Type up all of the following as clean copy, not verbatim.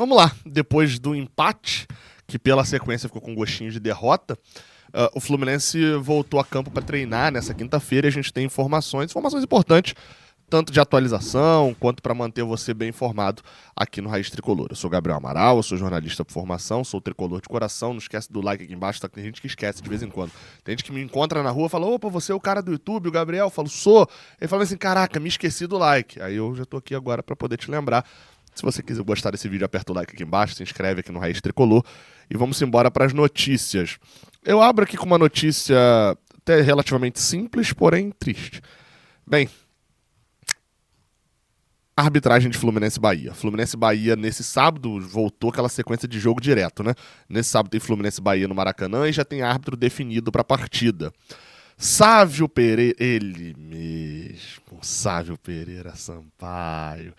Vamos lá, depois do empate, que pela sequência ficou com gostinho de derrota, o Fluminense voltou a campo para treinar nessa quinta-feira e a gente tem informações importantes, tanto de atualização quanto para manter você bem informado aqui no Raiz Tricolor. Eu sou Gabriel Amaral, eu sou jornalista por formação, sou tricolor de coração, não esquece do like aqui embaixo, tá? Tem gente que esquece de vez em quando. Tem gente que me encontra na rua e fala, opa, você é o cara do YouTube, o Gabriel? Eu falo, sou. Ele fala assim, caraca, me esqueci do like. Aí eu já tô aqui agora para poder te lembrar. Se você quiser gostar desse vídeo, aperta o like aqui embaixo, se inscreve aqui no Raiz Tricolor e vamos embora para as notícias. Eu abro aqui com uma notícia até relativamente simples, porém triste. Bem, arbitragem de Fluminense e Bahia. Fluminense e Bahia, nesse sábado, voltou aquela sequência de jogo direto, né? Nesse sábado tem Fluminense e Bahia no Maracanã e já tem árbitro definido para a partida. Sávio Pereira, ele mesmo, Sávio Pereira Sampaio.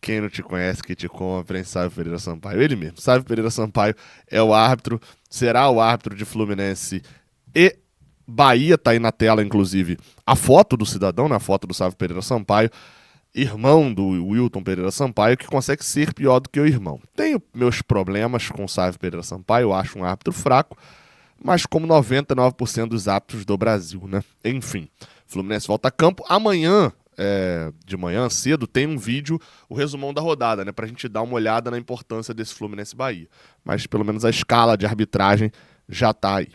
Quem não te conhece, que te compra, hein? Sávio Pereira Sampaio. Ele mesmo, Sávio Pereira Sampaio é o árbitro, será o árbitro de Fluminense e Bahia. Tá aí na tela, inclusive, a foto do cidadão, né? A foto do Sávio Pereira Sampaio, irmão do Wilton Pereira Sampaio, que consegue ser pior do que o irmão. Tenho meus problemas com o Sávio Pereira Sampaio, eu acho um árbitro fraco, mas como 99% dos árbitros do Brasil, né? Enfim, Fluminense volta a campo. Amanhã, de manhã cedo, tem um vídeo, o resumão da rodada, né? Pra gente dar uma olhada na importância desse Fluminense Bahia. Mas pelo menos a escala de arbitragem já tá aí.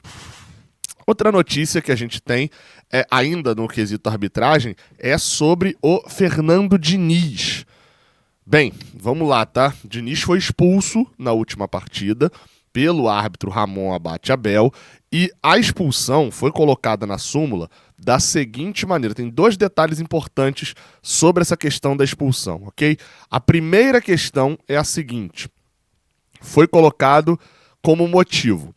Outra notícia que a gente tem, ainda no quesito arbitragem, é sobre o Fernando Diniz. Bem, vamos lá, tá? Diniz foi expulso na última partida pelo árbitro Ramon Abate Abel e a expulsão foi colocada na súmula da seguinte maneira. Tem dois detalhes importantes sobre essa questão da expulsão, ok? A primeira questão é a seguinte. Foi colocado como motivo.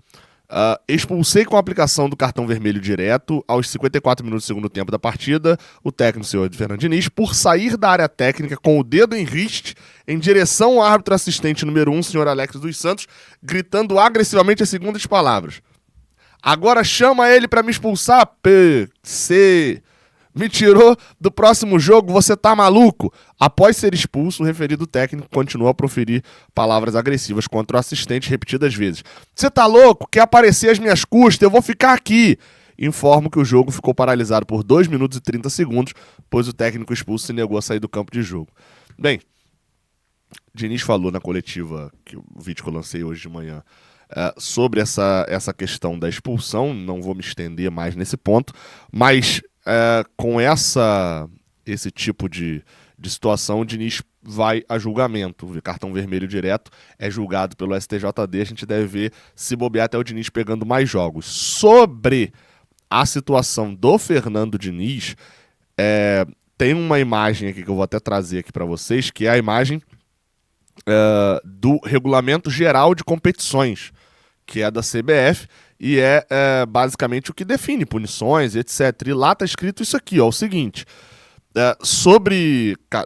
Expulsei com a aplicação do cartão vermelho direto aos 54 minutos do segundo tempo da partida o técnico, senhor Fernando Diniz, por sair da área técnica com o dedo em riste em direção ao árbitro assistente número 1, senhor Alex dos Santos, gritando agressivamente as seguintes palavras. Agora chama ele pra me expulsar, PC. Me tirou do próximo jogo, você tá maluco? Após ser expulso, o referido técnico continuou a proferir palavras agressivas contra o assistente repetidas vezes. Você tá louco? Quer aparecer às minhas custas? Eu vou ficar aqui. Informo que o jogo ficou paralisado por 2 minutos e 30 segundos, pois o técnico expulso se negou a sair do campo de jogo. Bem, Diniz falou na coletiva, que o vídeo que eu lancei hoje de manhã, sobre essa questão da expulsão. Não vou me estender mais nesse ponto, mas com esse tipo de situação, o Diniz vai a julgamento. O cartão vermelho direto é julgado pelo STJD. A gente deve ver, se bobear, até o Diniz pegando mais jogos. Sobre a situação do Fernando Diniz, tem uma imagem aqui que eu vou até trazer aqui para vocês, que é a imagem do Regulamento Geral de Competições, que é da CBF, e basicamente o que define punições, etc. E lá está escrito isso aqui, ó, o seguinte,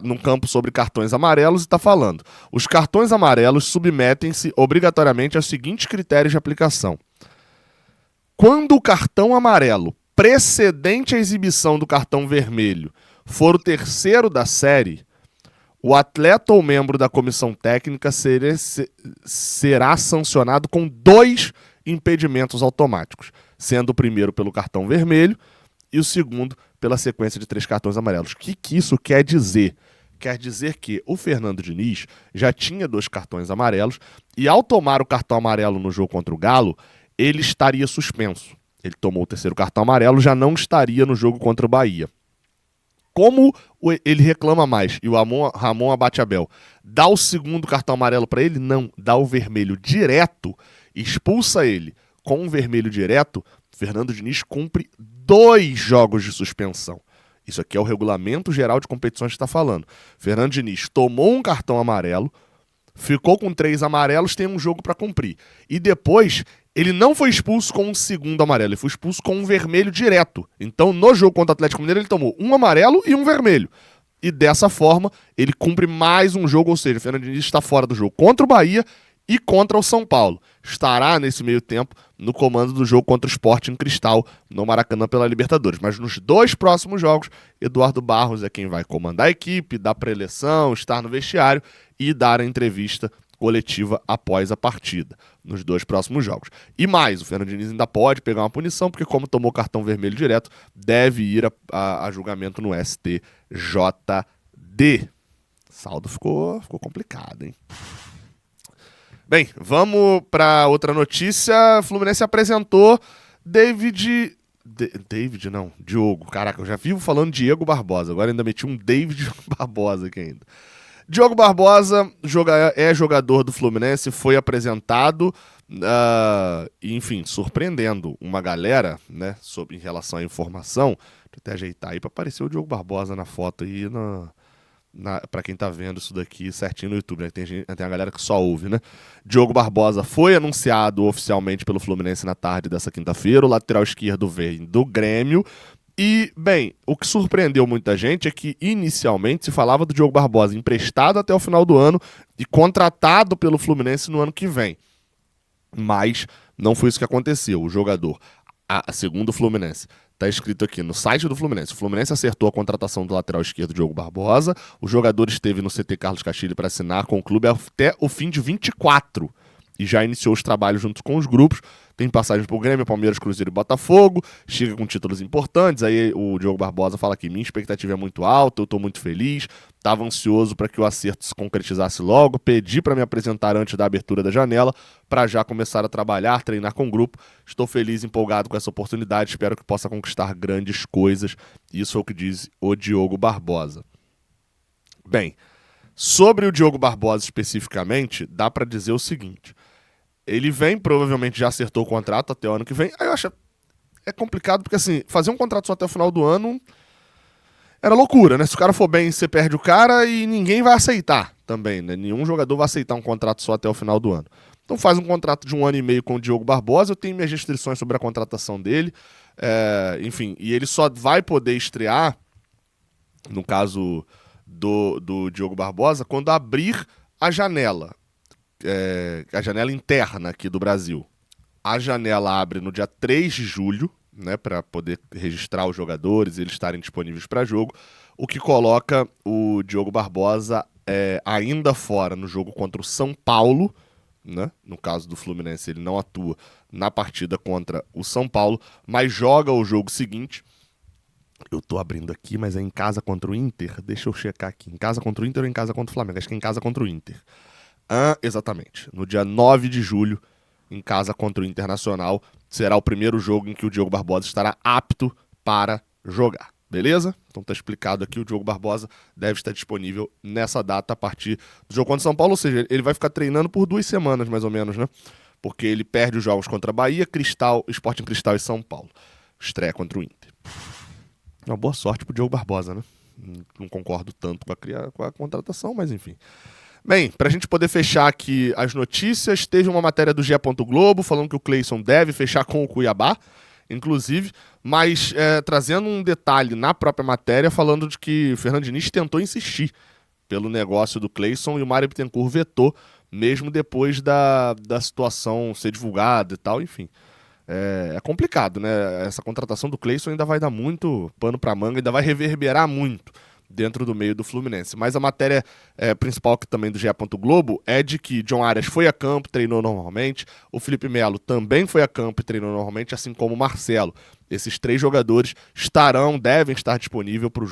no campo sobre cartões amarelos, está falando, os cartões amarelos submetem-se obrigatoriamente aos seguintes critérios de aplicação. Quando o cartão amarelo precedente à exibição do cartão vermelho for o terceiro da série, o atleta ou membro da comissão técnica será sancionado com 2 impedimentos automáticos, sendo o primeiro pelo cartão vermelho e o segundo pela sequência de 3 cartões amarelos. O que isso quer dizer? Quer dizer que o Fernando Diniz já tinha 2 cartões amarelos e ao tomar o cartão amarelo no jogo contra o Galo, ele estaria suspenso. Ele tomou o terceiro cartão amarelo, já não estaria no jogo contra o Bahia. Como ele reclama mais e o Ramon Abate Abel dá o segundo cartão amarelo para ele, não, dá o vermelho direto, expulsa ele com o vermelho direto, Fernando Diniz cumpre 2 jogos de suspensão. Isso aqui é o Regulamento Geral de Competições que está falando. Fernando Diniz tomou um cartão amarelo, ficou com 3 amarelos, tem um jogo para cumprir. E depois, ele não foi expulso com um segundo amarelo, ele foi expulso com um vermelho direto. Então, no jogo contra o Atlético Mineiro, ele tomou um amarelo e um vermelho. E dessa forma, ele cumpre mais um jogo, ou seja, o Fernando Diniz está fora do jogo contra o Bahia e contra o São Paulo. Estará, nesse meio tempo, no comando do jogo contra o Sporting Cristal, no Maracanã pela Libertadores. Mas nos 2 próximos jogos, Eduardo Barros é quem vai comandar a equipe, dar preleção, estar no vestiário e dar a entrevista coletiva após a partida, nos 2 próximos jogos. E mais, o Fernando Diniz ainda pode pegar uma punição, porque como tomou cartão vermelho direto, deve ir a julgamento no STJD. Saldo ficou complicado, hein? Bem, vamos para outra notícia. Fluminense apresentou Diogo. Caraca, eu já vivo falando Diego Barbosa. Agora ainda meti um David Barbosa aqui ainda. Diogo Barbosa é jogador do Fluminense, foi apresentado, enfim, surpreendendo uma galera, né, em relação à informação. Deixa eu até ajeitar aí para aparecer o Diogo Barbosa na foto aí, para quem tá vendo isso daqui certinho no YouTube, né? Tem a galera que só ouve, né? Diogo Barbosa foi anunciado oficialmente pelo Fluminense na tarde dessa quinta-feira, o lateral esquerdo vem do Grêmio. E, bem, o que surpreendeu muita gente é que, inicialmente, se falava do Diogo Barbosa emprestado até o final do ano e contratado pelo Fluminense no ano que vem. Mas não foi isso que aconteceu. O jogador, segundo o Fluminense, está escrito aqui no site do Fluminense. O Fluminense acertou a contratação do lateral esquerdo Diogo Barbosa. O jogador esteve no CT Carlos Castilho para assinar com o clube até o fim de 24. E já iniciou os trabalhos junto com os grupos. Tem passagens por Grêmio, Palmeiras, Cruzeiro e Botafogo. Chega com títulos importantes. Aí o Diogo Barbosa fala que minha expectativa é muito alta, eu estou muito feliz. Estava ansioso para que o acerto se concretizasse logo. Pedi para me apresentar antes da abertura da janela, para já começar a trabalhar, treinar com o grupo. Estou feliz e empolgado com essa oportunidade. Espero que possa conquistar grandes coisas. Isso é o que diz o Diogo Barbosa. Bem, sobre o Diogo Barbosa especificamente, dá para dizer o seguinte. Ele provavelmente já acertou o contrato até o ano que vem. Aí eu acho complicado, porque assim, fazer um contrato só até o final do ano era loucura, né? Se o cara for bem, você perde o cara e ninguém vai aceitar também, né? Nenhum jogador vai aceitar um contrato só até o final do ano. Então faz um contrato de 1 ano e meio com o Diogo Barbosa. Eu tenho minhas restrições sobre a contratação dele. Enfim, e ele só vai poder estrear, no caso do Diogo Barbosa, quando abrir a janela. A janela interna aqui do Brasil. A janela abre no dia 3 de julho, né, para poder registrar os jogadores e eles estarem disponíveis para jogo, o que coloca o Diogo Barbosa ainda fora no jogo contra o São Paulo, né? No caso do Fluminense, ele não atua na partida contra o São Paulo, mas joga o jogo seguinte. Eu tô abrindo aqui, mas é em casa contra o Inter. Deixa eu checar aqui. Em casa contra o Inter ou em casa contra o Flamengo? Acho que é em casa contra o Inter. Exatamente. No dia 9 de julho, em casa contra o Internacional, será o primeiro jogo em que o Diogo Barbosa estará apto para jogar. Beleza? Então tá explicado aqui, o Diogo Barbosa deve estar disponível nessa data a partir do jogo contra o São Paulo, ou seja, ele vai ficar treinando por 2 semanas, mais ou menos, né? Porque ele perde os jogos contra a Bahia, Sporting Cristal e São Paulo. Estreia contra o Inter. Uma boa sorte pro Diogo Barbosa, né? Não concordo tanto com a contratação, mas enfim. Bem, para a gente poder fechar aqui as notícias, teve uma matéria do GE. Globo falando que o Cleison deve fechar com o Cuiabá, inclusive, mas trazendo um detalhe na própria matéria, falando de que o Fernando Diniz tentou insistir pelo negócio do Cleison e o Mário Bittencourt vetou, mesmo depois da situação ser divulgada e tal, enfim. É complicado, né? Essa contratação do Cleison ainda vai dar muito pano para manga, ainda vai reverberar muito dentro do meio do Fluminense. Mas a matéria principal que também do GE. Globo é de que John Arias foi a campo, treinou normalmente, o Felipe Melo também foi a campo e treinou normalmente, assim como o Marcelo. Esses 3 jogadores devem estar disponíveis para o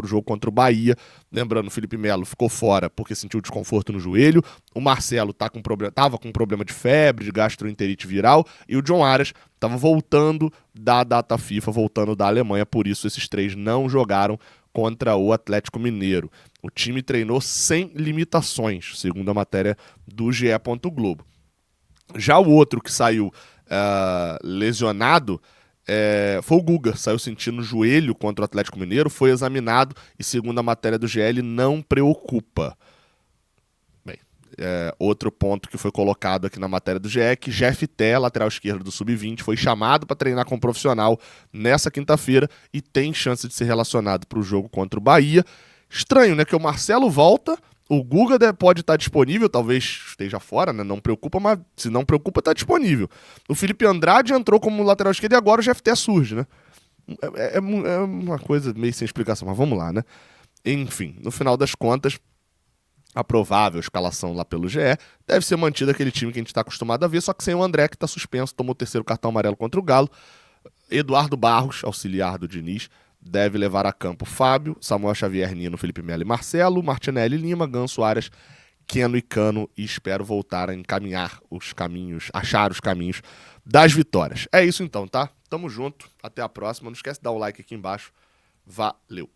jogo contra o Bahia. Lembrando, o Felipe Melo ficou fora porque sentiu desconforto no joelho, o Marcelo estava com problema de febre, de gastroenterite viral, e o John Arias estava voltando da data FIFA, voltando da Alemanha, por isso esses 3 não jogaram contra o Atlético Mineiro. O time treinou sem limitações, segundo a matéria do GE. Globo. Já o outro que saiu lesionado foi o Guga, saiu sentindo o joelho contra o Atlético Mineiro, foi examinado e, segundo a matéria do GE, ele não preocupa. Bem, outro ponto que foi colocado aqui na matéria do GE é que Jeff Té, lateral esquerdo do Sub-20, foi chamado para treinar com um profissional nessa quinta-feira e tem chance de ser relacionado para o jogo contra o Bahia. Estranho, né? Que o Marcelo volta, o Guga pode estar disponível, talvez esteja fora, né? Não preocupa, mas se não preocupa, está disponível. O Felipe Andrade entrou como lateral esquerdo e agora o Jeff Té surge, né? É uma coisa meio sem explicação, mas vamos lá, né? Enfim, no final das contas, a provável escalação lá pelo GE, deve ser mantido aquele time que a gente está acostumado a ver, só que sem o André, que está suspenso, tomou o terceiro cartão amarelo contra o Galo. Eduardo Barros, auxiliar do Diniz, deve levar a campo Fábio, Samuel Xavier, Nino, Felipe Melo e Marcelo, Martinelli, Lima, Ganso, Arias, Keno e Cano, e espero voltar a encaminhar os caminhos, achar os caminhos das vitórias. É isso então, tá? Tamo junto, até a próxima. Não esquece de dar o like aqui embaixo. Valeu!